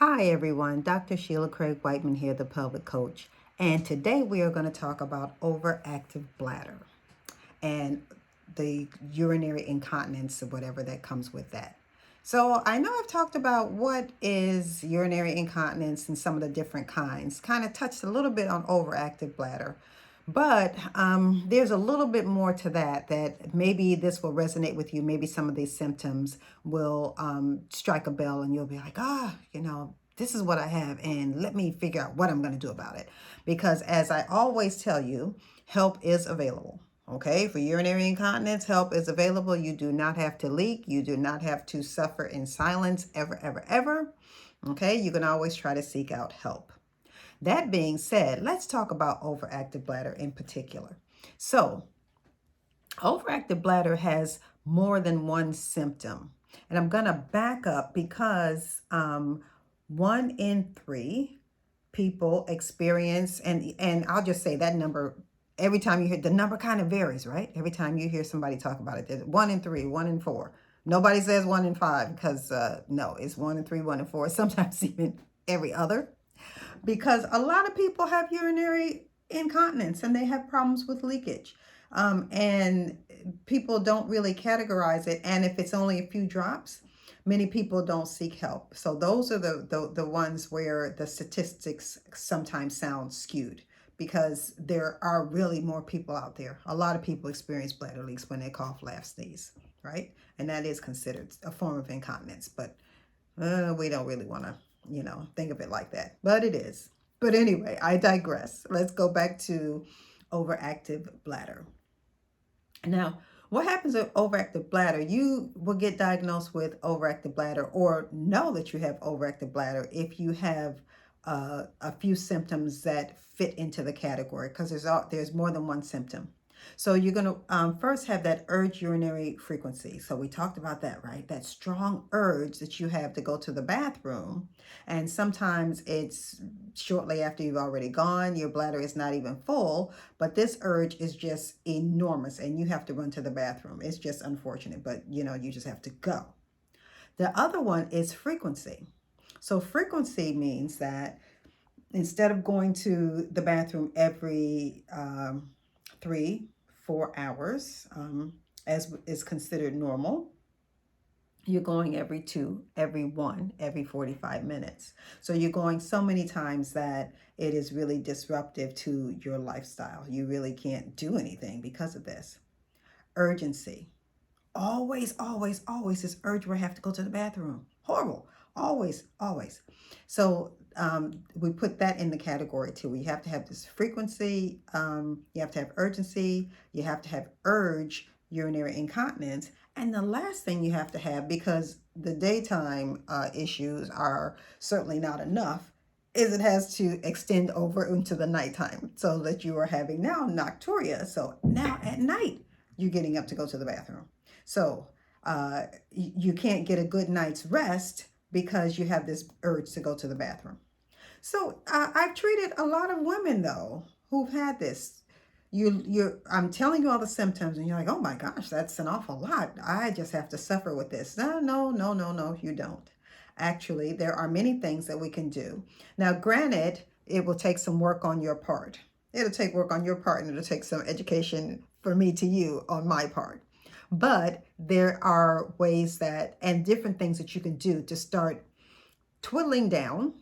Hi everyone, Dr. Sheila Craig Whiteman here, the Pelvic Coach. And today we are going to talk about overactive bladder and the urinary incontinence or whatever that comes with that. So I know I've talked about what is urinary incontinence and some of the different kinds, kind of touched a little bit on overactive bladder. But there's a little bit more to that maybe this will resonate with you. Maybe some of these symptoms will strike a bell and you'll be like, this is what I have and let me figure out what I'm going to do about it. Because as I always tell you, help is available. Okay, for urinary incontinence, help is available. You do not have to leak. You do not have to suffer in silence ever, ever, ever. Okay, you can always try to seek out help. That being said, let's talk about overactive bladder in particular. So, overactive bladder has more than one symptom. And I'm going to back up because 1 in 3 people experience, and I'll just say that number, every time you hear, the number kind of varies, right? Every time you hear somebody talk about it, there's 1 in 3, 1 in 4. Nobody says 1 in 5 because no, it's 1 in 3, 1 in 4, sometimes even every other. Because a lot of people have urinary incontinence and they have problems with leakage. And people don't really categorize it. And if it's only a few drops, many people don't seek help. So those are the ones where the statistics sometimes sound skewed because there are really more people out there. A lot of people experience bladder leaks when they cough, laugh, sneeze, right? And that is considered a form of incontinence, but we don't really want to, think of it like that, but it is. But anyway, I digress. Let's go back to overactive bladder. Now, what happens with overactive bladder? You will get diagnosed with overactive bladder or know that you have overactive bladder if you have a few symptoms that fit into the category because there's more than one symptom. So you're going to first have that urge urinary frequency. So we talked about that, right? That strong urge that you have to go to the bathroom. And sometimes it's shortly after you've already gone, your bladder is not even full, but this urge is just enormous and you have to run to the bathroom. It's just unfortunate, but you just have to go. The other one is frequency. So frequency means that instead of going to the bathroom every 3-4 hours, as is considered normal, you're going every 2, every 1, every 45 minutes. So you're going so many times that it is really disruptive to your lifestyle. You really can't do anything because of this. Urgency. Always, always, always this urge where I have to go to the bathroom. Horrible. Always, always. So we put that in the category too. You have to have this frequency, you have to have urgency, you have to have urge, urinary incontinence. And the last thing you have to have, because the daytime issues are certainly not enough, is it has to extend over into the nighttime so that you are having now nocturia. So now at night, you're getting up to go to the bathroom. So you can't get a good night's rest because you have this urge to go to the bathroom. So I've treated a lot of women though who've had this. I'm telling you all the symptoms, and you're like, oh my gosh, that's an awful lot. I just have to suffer with this. No, you don't. Actually, there are many things that we can do. Now, granted, it will take some work on your part. It'll take work on your part, and it'll take some education for me to you on my part. But there are ways and different things that you can do to start twiddling down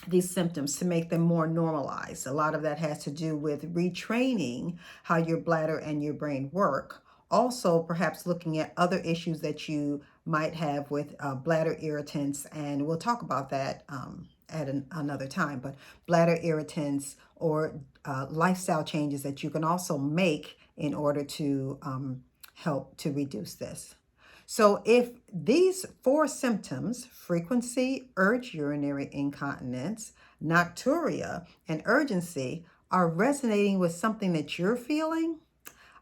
these symptoms to make them more normalized. A lot of that has to do with retraining how your bladder and your brain work. Also, perhaps looking at other issues that you might have with bladder irritants, and we'll talk about that at another time, but bladder irritants or lifestyle changes that you can also make in order to help to reduce this. So if these 4 symptoms, frequency, urge urinary incontinence, nocturia, and urgency, are resonating with something that you're feeling,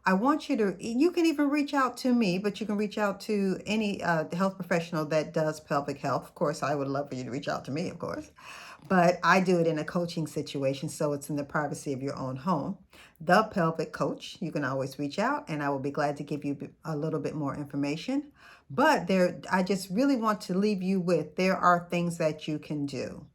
I want you can even reach out to me, but you can reach out to any health professional that does pelvic health. Of course, I would love for you to reach out to me, of course. But I do it in a coaching situation, so it's in the privacy of your own home. The Pelvic Coach, you can always reach out, and I will be glad to give you a little bit more information. But I just really want to leave you with, there are things that you can do,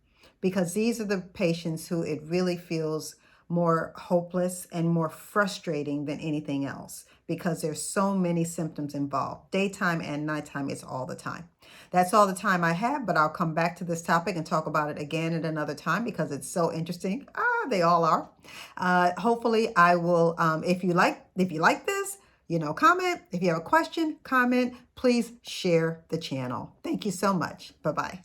because these are the patients who it really feels more hopeless and more frustrating than anything else, because there's so many symptoms involved. Daytime and nighttime, is all the time. That's all the time I have, but I'll come back to this topic and talk about it again at another time because it's so interesting. They all are. Hopefully I will, if you like this, comment. If you have a question, comment. Please share the channel. Thank you so much. Bye-bye.